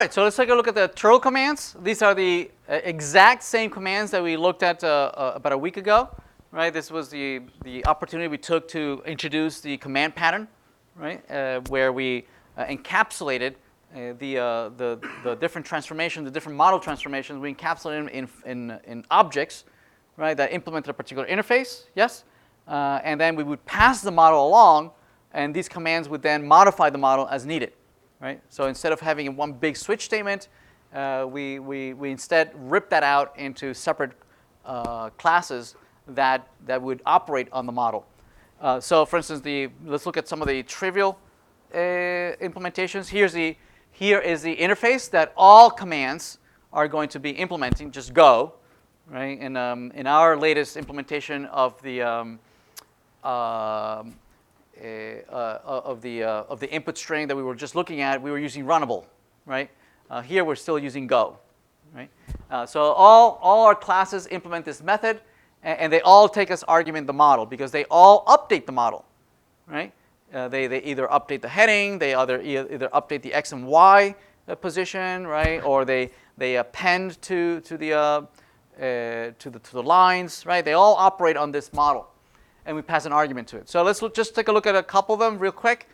right, so let's take a look at the turtle commands. These are the exact same commands that we looked at about a week ago. Right, this was the opportunity we took to introduce the command pattern, right, where we encapsulated the different transformations, the different model transformations. We encapsulated them in objects, right, that implemented a particular interface. Yes, and then we would pass the model along, and these commands would then modify the model as needed. Right, so instead of having one big switch statement, we instead rip that out into separate classes that would operate on the model. So for instance, let's look at some of the trivial implementations. Here is the interface that all commands are going to be implementing, just Go. Right? In our latest implementation of the input string that we were just looking at, we were using Runnable. Right? Here we're still using Go. Right? So all our classes implement this method. And they all take as argument the model because they all update the model, right? They either update the heading, they either update the x and y position, right? Or they append to the lines, right? They all operate on this model, and we pass an argument to it. So let's just take a look at a couple of them real quick.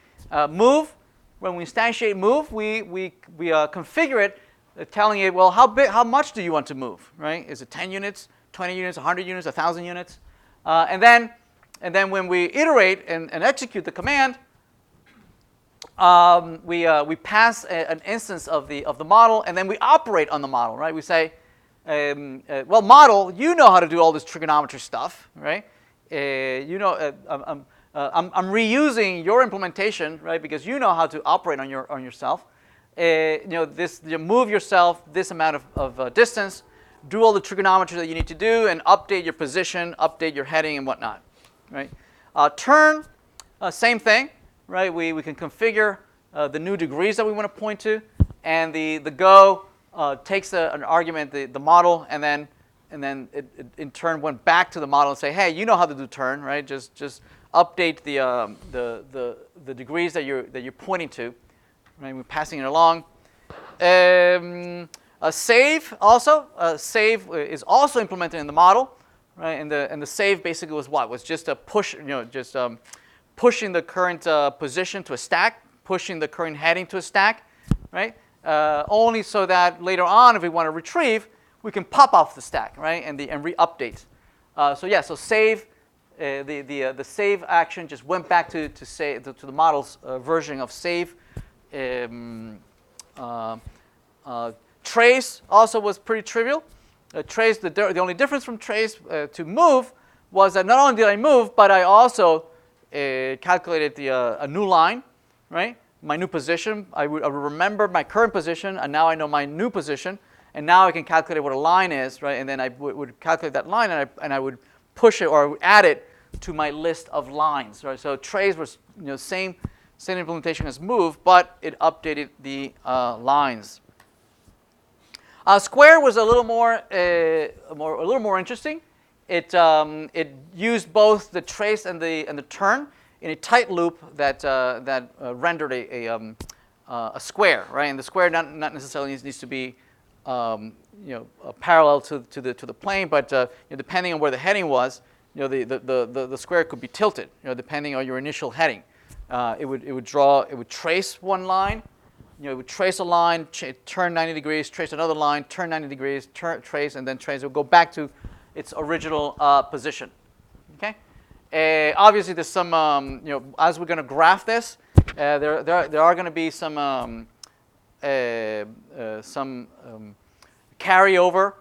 Move. When we instantiate move, we configure it, telling it, well, how much do you want to move, right? Is it 10 units? 20 units, 100 units, 1,000 units. And then when we iterate and execute the command, we pass an instance of the model, and then we operate on the model, right? We say, well, model, you know how to do all this trigonometry stuff, right? I'm reusing your implementation, right? Because you know how to operate on yourself. You move yourself this amount of distance. Do all the trigonometry that you need to do, and update your position, update your heading, and whatnot. Right? Turn, same thing. Right? We can configure the new degrees that we want to point to, and the Go takes an argument, the model, and then it in turn went back to the model and say, hey, you know how to do turn, right? Just update the degrees that you're pointing to. Right? We're passing it along. Save also. Save is also implemented in the model, right? And the save basically was what? Was just a push, pushing the current position to a stack, pushing the current heading to a stack, right? Only so that later on, if we want to retrieve, we can pop off the stack, right? And re-update. So save. The save action just went back to the model's version of save. Trace also was pretty trivial. Trace, the only difference from trace to move was that not only did I move, but I also calculated a new line, right? My new position. I would remember my current position, and now I know my new position, and now I can calculate what a line is, right? And then I would calculate that line, and I would push it or I would add it to my list of lines, right? So trace was same implementation as move, but it updated the lines. Square was a little more interesting. It used both the trace and the turn in a tight loop that rendered a square, right? And the square not necessarily needs to be parallel to the plane, but depending on where the heading was, the square could be tilted, depending on your initial heading. It would trace one line. It would trace a line, turn 90 degrees, trace another line, turn 90 degrees, trace, and then trace. It would go back to its original position. Okay. Obviously, there's some, as we're going to graph this, there are going to be some carryover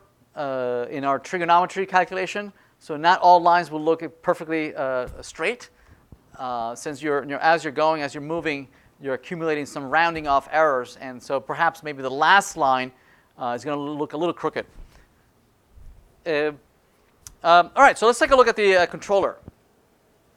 in our trigonometry calculation. So not all lines will look perfectly straight, since as you're moving, you're accumulating some rounding off errors, and so perhaps maybe the last line is going to look a little crooked. All right, so let's take a look at the controller.